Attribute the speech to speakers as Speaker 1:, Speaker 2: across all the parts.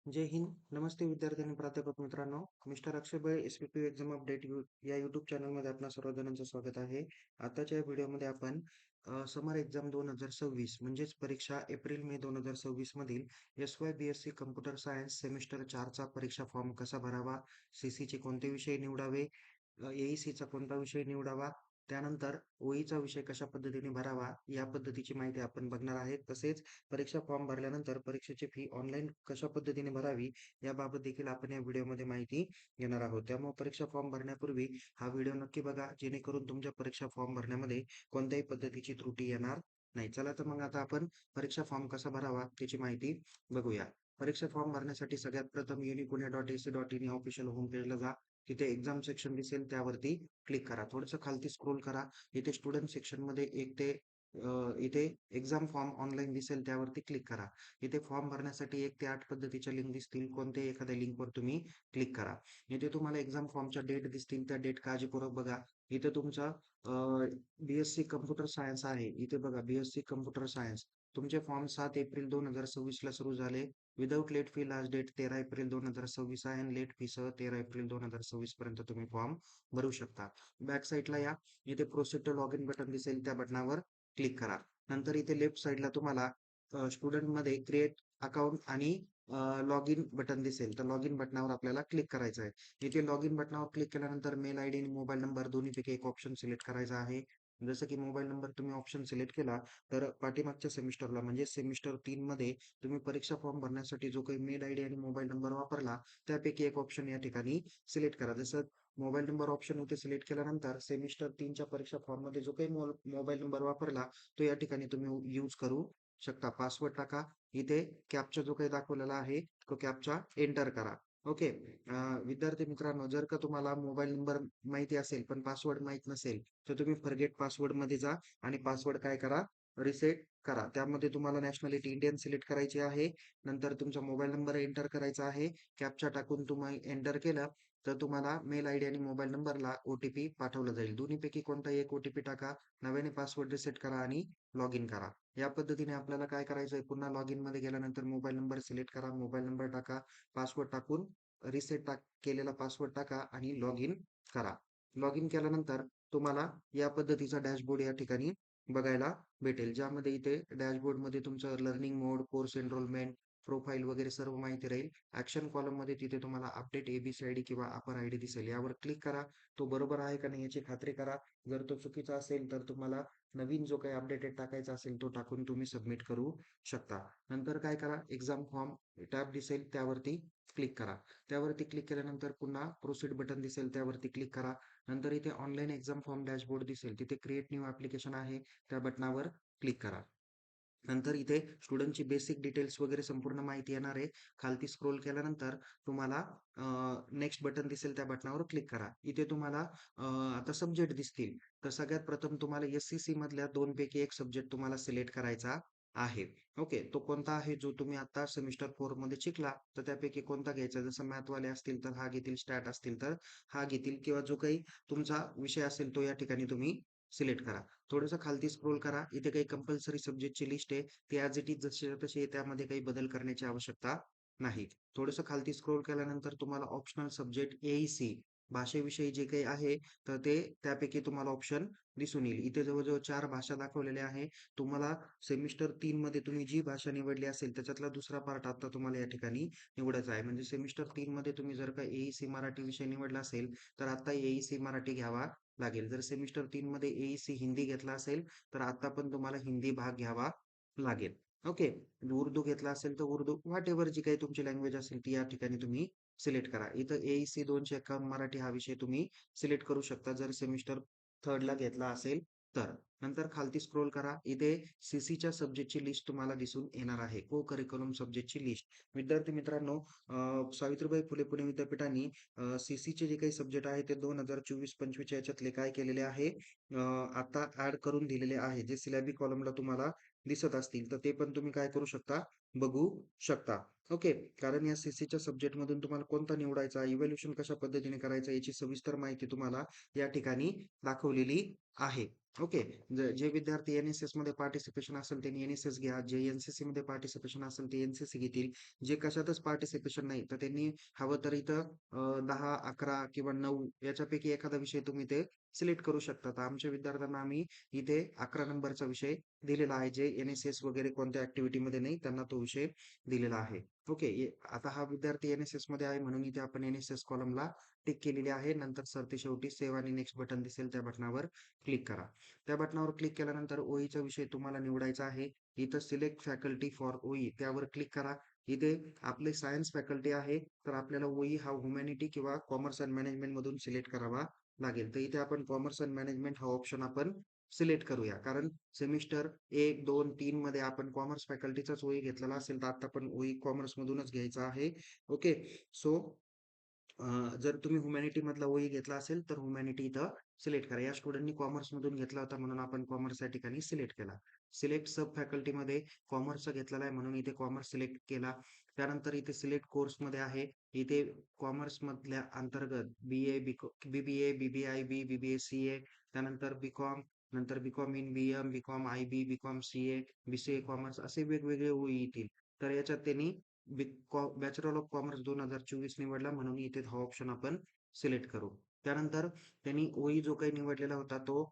Speaker 1: जय हिंद. नमस्ते विद्यार्थी आणि प्राध्यापक मित्रांनो. मिस्टर अक्षयभाई एस-पी-पी एक्झाम अपडेट या यूट्यूब चॅनलमध्ये आपणा सर्व जणांचं स्वागत आहे. आताच्या या व्हिडिओमध्ये आपण समर एक्झाम 2026 म्हणजेच परीक्षा एप्रिल-मे 2026 मधील एस-वाय-बी-एस-सी कम्प्युटर सायन्स सेमिस्टर 4 चा परीक्षा फॉर्म कसा भरावा, सी-चे कोणते विषय निवडावे, ए-ई-सीचा कोणता विषय निवडावा, त्यानंतर ओ-ईचा विषय कशा पद्धतीने भरावा, या पद्धतीची माहिती आपण बघणार आहे. तसेच परीक्षा फॉर्म भरल्यानंतर परीक्षेची फी ऑनलाईन कशा पद्धतीने भरावी याबाबत देखील आपण या व्हिडिओमध्ये माहिती घेणार आहोत. त्यामुळे परीक्षा फॉर्म भरण्यापूर्वी हा व्हिडिओ नक्की बघा, जेणेकरून तुमच्या परीक्षा फॉर्म भरण्यामध्ये कोणत्याही पद्धतीची त्रुटी येणार नाही. चला तर मग आता आपण परीक्षा फॉर्म कसा भरावा त्याची माहिती बघूया. परीक्षा फॉर्म भरण्यासाठी सगळ्यात प्रथम unipuणे.ac.in या ऑफिशियल होम पेजला जा. तिथे एक्झाम सेक्शन दिसेल त्यावरती क्लिक करा. थोडंसं खालती स्क्रोल करा. इथे स्टुडंट सेक्शन मध्ये इथे एक्झाम फॉर्म ऑनलाईन दिसेल त्यावरती क्लिक करा. इथे फॉर्म भरण्यासाठी 1 ते 8 पद्धतीच्या लिंक दिसतील. कोणत्याही एखाद्या लिंकवर तुम्ही क्लिक करा. इथे तुम्हाला एक्झाम फॉर्मच्या डेट दिसतील. त्या डेट काळजीपूर्वक बघा. इथे तुमचा बी-एस-सी कम्प्युटर सायन्स आहे. इथे बघा बी-एस-सी कम्प्युटर सायन्स. तुमचे फॉर्म 7 एप्रिल 2026 ला सुरू झाले. Without late fee last date 13 April 2026 आहे आणि लेट फी सह 13 एप्रिल 2026 पर्यंत तुम्ही फॉर्म भरू शकता. बॅक साईडला या. इथे proceed to log in button दिसेल, त्या बटनावर क्लिक करा. नंतर इथे लेफ्ट साईडला तुम्हाला स्टुडंटमध्ये क्रिएट अकाउंट आणि लॉग इन बटन दिसेल. तर लॉग इन बटनावर आपल्याला क्लिक करायचं आहे. इथे लॉग इन बटनावर क्लिक केल्यानंतर मेल आयडी आणि मोबाईल नंबर दोन्हीपैकी एक ऑप्शन सिलेक्ट करायचा आहे. जसं की मोबाईल नंबर तुम्ही ऑप्शन सिलेक्ट केला तर पाठीमागच्या सेमिस्टरला म्हणजे सेमिस्टर 3 मध्ये तुम्ही परीक्षा फॉर्म भरण्यासाठी जो काही मेल आयडी आणि मोबाईल नंबर वापरला त्यापैकी एक ऑप्शन या ठिकाणी सिलेक्ट करा. जसं मोबाईल नंबर ऑप्शन इथे सिलेक्ट केल्यानंतर सेमिस्टर 3च्या परीक्षा फॉर्ममध्ये जो काही मोबाईल नंबर वापरला तो या ठिकाणी तुम्ही यूज करू शकता. पासवर्ड टाका. इथे कॅप्चा जो काही दाखवलेला आहे तो कॅप्चा एंटर करा. ओके. विद्यार्थी मित्रांनो, जर का तुम्हाला मोबाईल नंबर माहिती असेल पण पासवर्ड माहित नसेल तर तुम्ही फॉरगेट पासवर्ड मध्ये जा आणि पासवर्ड काय करा, रिसेट करा. त्यामध्ये तुम्हाला नॅशनॅलिटी इंडियन सिलेक्ट करायची आहे. नंतर तुमचा मोबाईल नंबर एंटर करायचा आहे. कॅप्चा टाकून तुम्ही एंटर केलं तर तुम्हाला मेल आयडी आणि मोबाईल नंबरला ओटीपी पाठवला जाईल. दोन्हीपैकी कोणताही एक ओटीपी टाका. नव्याने पासवर्ड रिसेट करा आणि लॉग इन करा. या पद्धतीने आपल्याला काय करायचंय, पुन्हा लॉग इन मध्ये गेल्यानंतर मोबाईल नंबर सिलेक्ट करा, मोबाईल नंबर टाका, पासवर्ड टाकून केलेला पासवर्ड टाका आणि लॉग इन करा. लॉग इन केल्यानंतर तुम्हाला या पद्धतीचा डॅशबोर्ड या ठिकाणी बघायला भेटेल, ज्यामध्ये इथे डॅशबोर्डमध्ये तुमचं लर्निंग मोड, कोर्स एनरोलमेंट, प्रोफाईल वगैरे सर्व माहिती राहील. ऍक्शन कॉलम मध्ये तिथे तुम्हाला अपडेट एबीसी आयडी किंवा अपर आयडी दिसेल. यावर क्लिक करा. तो बरोबर आहे का नाही याची खात्री करा. जर तो चुकीचा असेल तर तुम्हाला नवीन जो काही अपडेटेड टाकायचा असेल तो टाकून तुम्ही सबमिट करू शकता. नंतर काय करा, एक्झाम फॉर्म टॅब दिसेल त्यावरती क्लिक करा. त्यावरती क्लिक केल्यानंतर पुन्हा प्रोसीड बटन दिसेल त्यावरती क्लिक करा. नंतर इथे ऑनलाईन एक्झाम फॉर्म डॅशबोर्ड दिसेल. तिथे क्रिएट न्यू ऍप्लिकेशन आहे, त्या बटनावर क्लिक करा. नंतर इथे स्टुडंटची बेसिक डिटेल्स वगैरे संपूर्ण माहिती येणार आहे. खालती स्क्रोल केल्यानंतर तुम्हाला नेक्स्ट बटन दिसेल, त्या बटनावर क्लिक करा. इथे तुम्हाला आता सब्जेक्ट दिसतील. तर सगळ्यात प्रथम तुम्हाला एस-सी-सी मधल्या 2 पैकी एक सब्जेक्ट तुम्हाला सिलेक्ट करायचा आहे. ओके. तो कोणता आहे जो तुम्ही आता सेमिस्टर 4 मध्ये शिकला तर त्यापैकी कोणता घ्यायचा. जसं मॅथ वाले असतील तर हा घेतील, स्टॅट असतील तर हा घेतील, किंवा जो काही तुमचा विषय असेल तो या ठिकाणी तुम्ही सिलेक्ट करा. थोडंसं खालती स्क्रोल करा. इथे काही कंपल्सरी सब्जेक्टची लिस्ट आहे. ती ॲज इट इज जशी तशी आहे, त्यामध्ये काही बदल करण्याची आवश्यकता नाही. थोडंसं खालती स्क्रोल केल्यानंतर तुम्हाला ऑप्शनल सब्जेक्ट ए-ई-सी भाषेविषयी जे काही आहे तर ते त्यापैकी तुम्हाला ऑप्शन दिसून येईल. इथे जवळ-जवळ 4 भाषा दाखवलेल्या आहे. तुम्हाला सेमिस्टर 3 मध्ये तुम्ही जी भाषा निवडली असेल त्याच्यातला दुसरा पार्ट आता तुम्हाला या ठिकाणी निवडायचा आहे. म्हणजे सेमिस्टर 3 मध्ये तुम्ही जर का ए-ई-सी मराठी विषय निवडला असेल तर आता ए-ई-सी मराठी घ्यावा लागेल. जर सेमिस्टर 3 मध्ये ए-ई-सी हिंदी घेतला असेल तर आता पण तुम्हाला हिंदी भाग घ्यावा लागेल. ओके. उर्दू घेतला असेल तर उर्दू, व्हॉटएव्हर जी काही तुमची लँग्वेज असेल ती या ठिकाणी तुम्ही सिलेक्ट करा. इथं ए-ई-सी 251 मराठी हा विषय तुम्ही सिलेक्ट करू शकता जर सेमिस्टर 3 ला घेतला असेल तर. नंतर खालती स्क्रोल करा. इथे सी-च्या सब्जेक्टची लिस्ट तुम्हाला दिसून येणार आहे. को करिक्युलम सब्जेक्टची लिस्ट. विद्यार्थी मित्रांनो, सावित्रीबाई फुले पुणे विद्यापीठाने सी-चे जे काही सब्जेक्ट आहे ते 2024-25 याच्यातले काय केलेले आहे, आता ऍड करून दिलेले आहे. जे सिलॅबी कॉलमला तुम्हाला दिसत असतील तर ते पण तुम्ही काय करू शकता, बघू शकता. ओके. कारण या सी-सीच्या सब्जेक्टमधून तुम्हाला कोणता निवडायचा, इव्हॅल्युएशन कशा पद्धतीने करायचं याची सविस्तर माहिती तुम्हाला या ठिकाणी दाखवलेली आहे. ओके. जे विद्यार्थी एन-एस-एसमध्ये पार्टिसिपेशन असेल त्यांनी एन-एस-एस घ्या. जे एन-सी-सीमध्ये पार्टिसिपेशन असेल ते एन-सी-सी घेतील. जे कशातच पार्टिसिपेशन नाही तर त्यांनी हवं तर इथं 10, 11 किंवा 9 याच्यापैकी एखादा विषय तुम्ही ते सिलेक्ट करू शकता. तर आमच्या विद्यार्थ्यांना आम्ही इथे 11 नंबरचा विषय दिलेला आहे. जे एन-एस-एस वगैरे कोणत्या ॲक्टिव्हिटीमध्ये नाही त्यांना तो विषय दिलेला आहे. ओके. आता हा विद्यार्थी एन-एस-एस मध्ये आहे म्हणून इथे आपण एन-एस-एस कॉलमला टिक केलेली आहे. नंतर सरते शेवटी सेव्ह आणि नेक्स्ट बटन दिसेल त्या बटनावर क्लिक करा. त्या बटनावर क्लिक केल्यानंतर ओईचा विषय तुम्हाला निवडायचा आहे. इथं सिलेक्ट फॅकल्टी फॉर ओई त्यावर क्लिक करा. इथे आपले सायन्स फॅकल्टी आहे तर आपल्याला ओई हा ह्युमॅनिटी किंवा कॉमर्स अँड मॅनेजमेंट मधून सिलेक्ट करावा लागेल. तर इथे आपण कॉमर्स अँड मॅनेजमेंट हा ऑप्शन आपण सिलेक्ट करूया. कारण सेमिस्टर 1, 2, 3 मध्ये आपण कॉमर्स फॅकल्टीचाच ओई घेतलेला असेल तर आता पण ओई कॉमर्स मधूनच घ्यायचा आहे. ओके. सो जर तुम्ही ह्युमॅनिटी मधला ओई घेतला असेल तर ह्युमॅनिटी इथं सिलेक्ट करा. या स्टुडंटनी कॉमर्स मधून घेतला होता म्हणून आपण कॉमर्स या ठिकाणी सिलेक्ट केला. सिलेक्ट सब फॅकल्टी मध्ये कॉमर्सचा घेतलेला आहे म्हणून इथे कॉमर्स सिलेक्ट केला. त्यानंतर इथे सिलेक्ट कोर्स मध्ये आहे. इथे कॉमर्स मधल्या अंतर्गत बीए, बीबीए, बीबीआयबी, बीबीए त्यानंतर बीकॉम, नंतर BCom in BM, BCom IB, BCom CA, BCA commerce असे वेगवेगळे ओई येतील. तर याच्यात त्यांनी बॅचलर ऑफ कॉमर्स 2024 निवडला म्हणून इथे हा ऑप्शन आपण सिलेक्ट करू. त्यानंतर त्यांनी ओई जो काही निवडलेला होता तो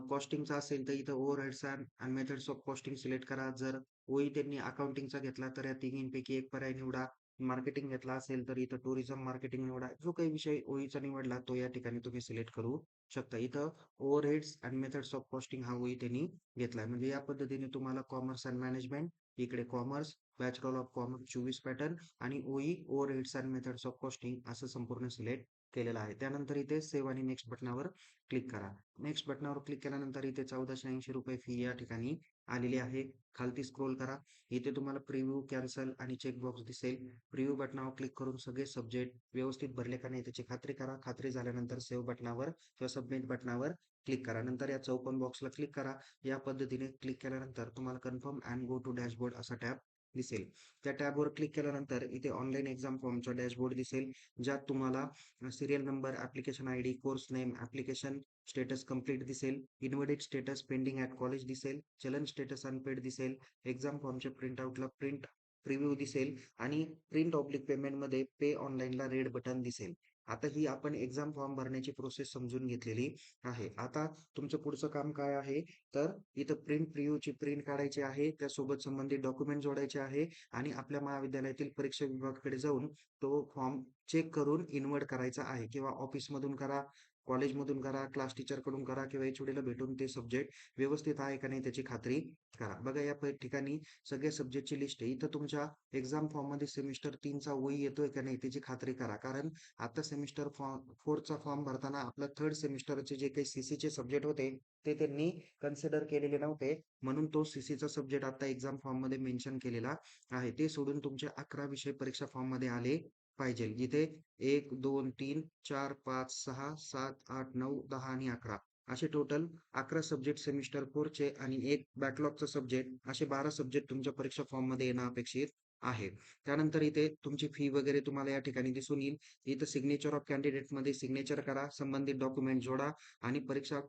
Speaker 1: कॉस्टिंगचा असेल तर इथं overheads and methods of costing select करा. जर ओई त्यांनी अकाउंटिंगचा घेतला तर या तिन्हींपैकी एक पर्याय निवडा. मार्केटिंग घेतला असेल तर इथं टुरिझम मार्केटिंग निवडा. जो काही विषय ओईचा निवडला तो या ठिकाणी तुम्ही सिलेक्ट करू शकता. इथं overheads and methods of costing हा ओई त्यांनी घेतलाय. म्हणजे या पद्धतीने तुम्हाला कॉमर्स अँड मॅनेजमेंट, इकडे commerce, bachelor of commerce 24 pattern आणि ओई overheads and methods of costing असं संपूर्ण सिलेक्ट केलेलं आहे. त्यानंतर इथे सेव्ह आणि नेक्स्ट बटनावर क्लिक करा. नेक्स्ट बटनावर क्लिक केल्यानंतर इथे ₹1480 फी या ठिकाणी आलेली आहे. खालती स्क्रोल करा. इथे तुम्हाला प्रिव्ह्यू, कॅन्सल आणि चेकबॉक्स दिसेल. प्रिव्ह्यू बटनावर क्लिक करून सगळे सब्जेक्ट व्यवस्थित भरले का नाही त्याची खात्री करा. खात्री झाल्यानंतर सेव्ह बटनावर किंवा सबमिट बटनावर क्लिक करा. नंतर या चौकोन बॉक्सला क्लिक करा. या पद्धतीने क्लिक केल्यानंतर तुम्हाला confirm and go to dashboard असा टॅब दिसेल. त्या टॅबवर क्लिक केल्यानंतर इथे ऑनलाईन एक्झाम फॉर्मचा डॅशबोर्ड दिसेल. ज्यात तुम्हाला serial number, application ID, course name, application status complete दिसेल, invalid status pending at college दिसेल, चलन स्टेटस अनपेड दिसेल, एक्झाम फॉर्मच्या प्रिंटआउटला प्रिंट प्रिव्ह्यू दिसेल आणि प्रिंट ऑब्लिक पेमेंटमध्ये पे ऑनलाईनला रेड बटन दिसेल. आता ही आपण एक्झाम फॉर्म भरण्याची प्रोसेस समजून घेतलेली आहे. आता तुमचं पुढचं काम काय आहे तर इथं प्रिंट प्रिव्ह्यूची प्रिंट काढायची आहे. त्यासोबत संबंधित डॉक्युमेंट जोडायचे आहे आणि आपल्या महाविद्यालयातील परीक्षा विभागाकडे जाऊन तो फॉर्म चेक करून इन्व्हर्ट करायचा आहे किंवा ऑफिसमधून करा, कॉलेजमधून करा, क्लास टीचरकडून करा किंवा एचओडीला भेटून ते सब्जेक्ट व्यवस्थित आहे का नाही त्याची खात्री करा. बघा या ठिकाणी सगळ्या सब्जेक्टची लिस्ट आहे. इथं तुमच्या एक्झाम फॉर्ममध्ये सेमिस्टर 3चा ओई येतोय का नाही त्याची खात्री करा. कारण आता सेमिस्टर फॉर्म 4चा फॉर्म भरताना आपलं थर्ड सेमिस्टरचे जे काही सीसीचे सब्जेक्ट होते ते त्यांनी कन्सिडर केलेले नव्हते. म्हणून तो सीसीचा सब्जेक्ट आता एक्झाम फॉर्ममध्ये मेन्शन केलेला आहे. ते सोडून तुमचे 11 विषय परीक्षा फॉर्ममध्ये आले पाहिजे. जिथे 1, 2, 3, 4, 5, 6, 7, 8, 9, 10 आणि 11 असे टोटल 11 सब्जेक्ट सेमिस्टर 4चे आणि एक बॅकलॉगचा सब्जेक्ट असे 12 सब्जेक्ट तुमच्या परीक्षा फॉर्ममध्ये येणं अपेक्षित आहे. त्यानंतर इथे तुमची फी वगैरे तुम्हाला या ठिकाणी दिसून येईल. इथं सिग्नेचर ऑफ कॅन्डिडेटमध्ये सिग्नेचर करा, संबंधित डॉक्युमेंट जोडा आणि परीक्षा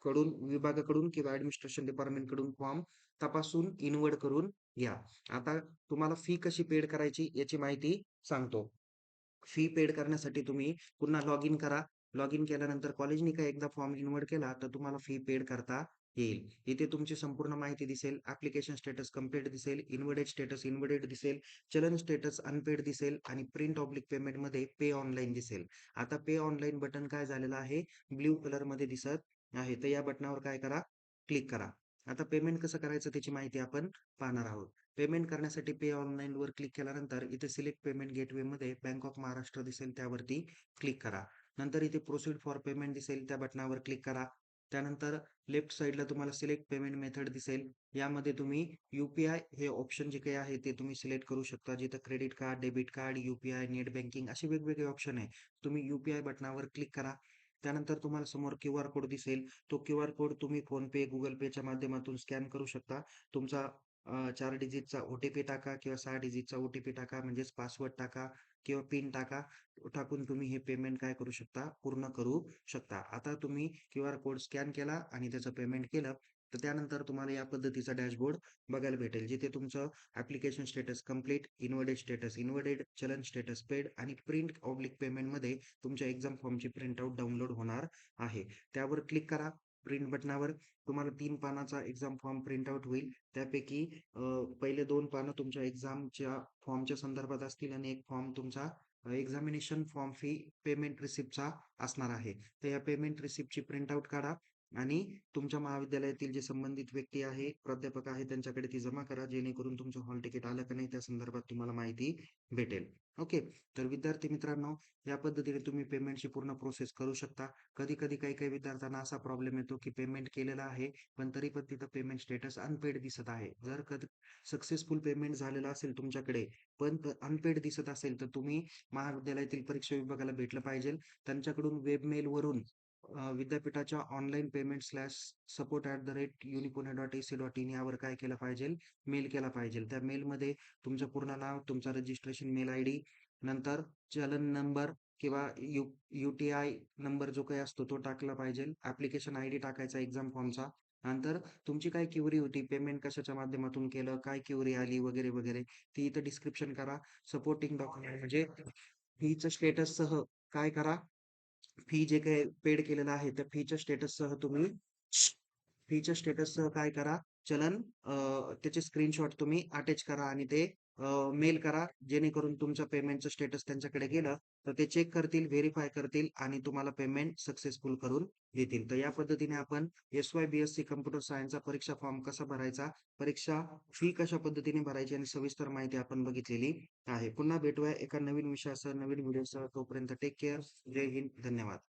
Speaker 1: कडून विभागाकडून किंवा ॲडमिनिस्ट्रेशन डिपार्टमेंटकडून फॉर्म तपासून इन्व्हर्ट करून घ्या. आता तुम्हाला फी कशी पेड करायची याची माहिती सांगतो. फी पेड करण्यासाठी तुम्ही पुन्हा लॉग इन करा. लॉग इन केल्यानंतर कॉलेजनी का एकदा फॉर्म इन्व्हर्ट केला तर तुम्हाला फी पेड करता येईल. इथे तुमची संपूर्ण माहिती दिसेल. ॲप्लिकेशन स्टेटस कंप्लीट दिसेल, इन्व्हॅलिड स्टेटस इन्व्हॅलिड दिसेल, चलन स्टेटस अनपेड दिसेल आणि प्रिंट ऑब्लिक पेमेंटमध्ये पे ऑनलाईन दिसेल. आता पे ऑनलाईन बटन काय झालेलं आहे, ब्लू कलरमध्ये दिसत आहे. तर या बटनावर काय करा, क्लिक करा. आता पेमेंट कसं करायचं त्याची माहिती आपण पाहणार आहोत. पेमेंट करण्यासाठी पे ऑनलाईनवर क्लिक केल्यानंतर इथे सिलेक्ट पेमेंट गेटवेमध्ये बँक ऑफ महाराष्ट्र दिसेल त्यावरती क्लिक करा. नंतर इथे प्रोसीड फॉर पेमेंट दिसेल त्या बटनावर क्लिक करा. त्यानंतर लेफ्ट साईडला तुम्हाला सिलेक्ट पेमेंट मेथड दिसेल. यामध्ये तुम्ही यू-पी-आय हे ऑप्शन जे काही आहे ते तुम्ही सिलेक्ट करू शकता. जिथं credit card, debit card, UPI, net banking असे वेगवेगळे ऑप्शन आहे. तुम्ही यू-पी-आय बटनावर क्लिक करा. त्यानंतर तुम्हाला समोर क्यूआर कोड दिसेल. तो क्यूआर कोड तुम्ही फोनपे, गुगल पेच्या माध्यमातून स्कॅन करू शकता. तुमचा 4 डिजिटचा ओ-टी-पी टाका किंवा 6 डिजिटचा ओ-टी-पी टाका म्हणजेच पासवर्ड टाका किंवा पिन टाका. टाकून तुम्ही हे पेमेंट काय करू शकता, पूर्ण करू शकता. आता तुम्ही क्यूआर कोड स्कॅन केला आणि त्याचं पेमेंट केलं, तर त्यानंतर तुम्हाला या पद्धतीचा डॅशबोर्ड बघायला भेटेल. जिथे तुमचं application status complete, invalid status invalid, चलन स्टेटस पेड आणि प्रिंट ऑब्लिक पेमेंटमध्ये तुमच्या एक्झाम फॉर्मची प्रिंटआउट डाउनलोड होणार आहे. त्यावर क्लिक करा. प्रिंट बटनावर तुम्हाला 3 पानाचा एक्झाम फॉर्म प्रिंटआउट होईल. त्यापैकी पहिले 2 पानं तुमच्या एक्झामच्या फॉर्मच्या संदर्भात असतील आणि एक फॉर्म तुमचा एक्झामिनेशन फॉर्म फी पेमेंट रिसिप्टचा असणार आहे. तर या पेमेंट रिसिप्टची प्रिंटआउट काढा आणि तुमच्या महाविद्यालयातील जे संबंधित व्यक्ती आहे, प्राध्यापक आहे त्यांच्याकडे ती जमा करा. जेणेकरून तुमचं हॉल तिकीट आलं का नाही त्या संदर्भात तुम्हाला माहिती भेटेल. ओके. तर विद्यार्थी मित्रांनो, या पद्धतीने तुम्ही पेमेंटची पूर्ण प्रोसेस करू शकता. कधी-कधी काही-काही विद्यार्थ्यांना असा प्रॉब्लेम येतो, की पेमेंट केलेलं आहे, पण तरी पण तिथं पेमेंट स्टेटस अनपेड दिसत आहे. जर कधी सक्सेसफुल पेमेंट झालेलं असेल तुमच्याकडे, पण अनपेड दिसत असेल, तर तुम्ही महाविद्यालयातील परीक्षा विभागाला भेटलं पाहिजे. त्यांच्याकडून वेब मेलवरून विद्यापीठाच्या ऑनलाईन पेमेंट स्लॅश support@unipune.ac.in यावर काय केलं पाहिजे, मेल केला पाहिजे. त्या मेलमध्ये तुमचं पूर्ण नाव, तुमचा रजिस्ट्रेशन मेल आयडी, नंतर चलन नंबर किंवा यू-टी-आय नंबर जो काही असतो तो टाकला पाहिजे. ॲप्लिकेशन आयडी टाकायचा एक्झाम फॉर्मचा. नंतर तुमची काय क्वेरी होती, पेमेंट कशाच्या माध्यमातून केलं, काय क्वेरी आली वगैरे, वगैरे. ती इथं डिस्क्रिप्शन करा. सपोर्टिंग डॉक्युमेंट म्हणजे फीचं स्टेटससह काय करा, फी जे काही पेड केलेलं आहे, त्या फीच्या स्टेटससह काय करा, चलन त्याचे स्क्रीनशॉट तुम्ही अटॅच करा आणि ते मेल करा. जेणेकरून तुमचं पेमेंटचं स्टेटस त्यांच्याकडे गेलं, तर ते चेक करतील, व्हेरिफाय करतील आणि तुम्हाला पेमेंट सक्सेसफुल करून देतील. तर या पद्धतीने आपण एस-वाय-बी-एस-सी कॉम्प्युटर सायन्सचा परीक्षा फॉर्म कसा भरायचा, परीक्षा फी कशा पद्धतीने भरायची आणि सविस्तर माहिती आपण बघितलेली आहे. पुन्हा भेटूया एका नवीन विषयासह, नवीन व्हिडिओसह. तोपर्यंत टेक केअर. जय हिंद. धन्यवाद.